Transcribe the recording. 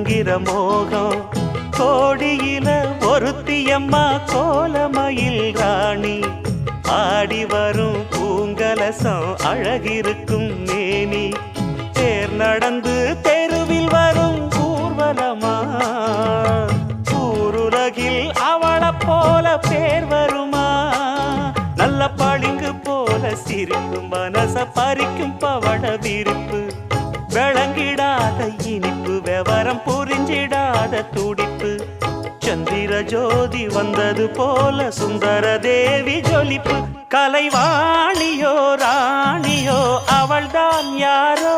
என்கிற மோகம் கோடியில ஒருத்தியம்மா கோலமயில் ராணி ஆடி வரும் பூங்கலசம் அழகிருக்கும் மேனி தேர் நடந்து தெருவில் வரும் ஊர்வலமா ஊருலகில் அவளை போல பேர் வருமா நல்ல பளிங்கு போல சிரிக்கும் மனச பறிக்கும் பவள விரிப்பு விளங்கிடாத இனிப்பு விவரம் புரிஞ்சிடாத துடிப்பு சந்திர ஜோதி வந்தது போல சுந்தர தேவி ஜொலிப்பு கலைவாணியோ ராணியோ அவள்தான் யாரோ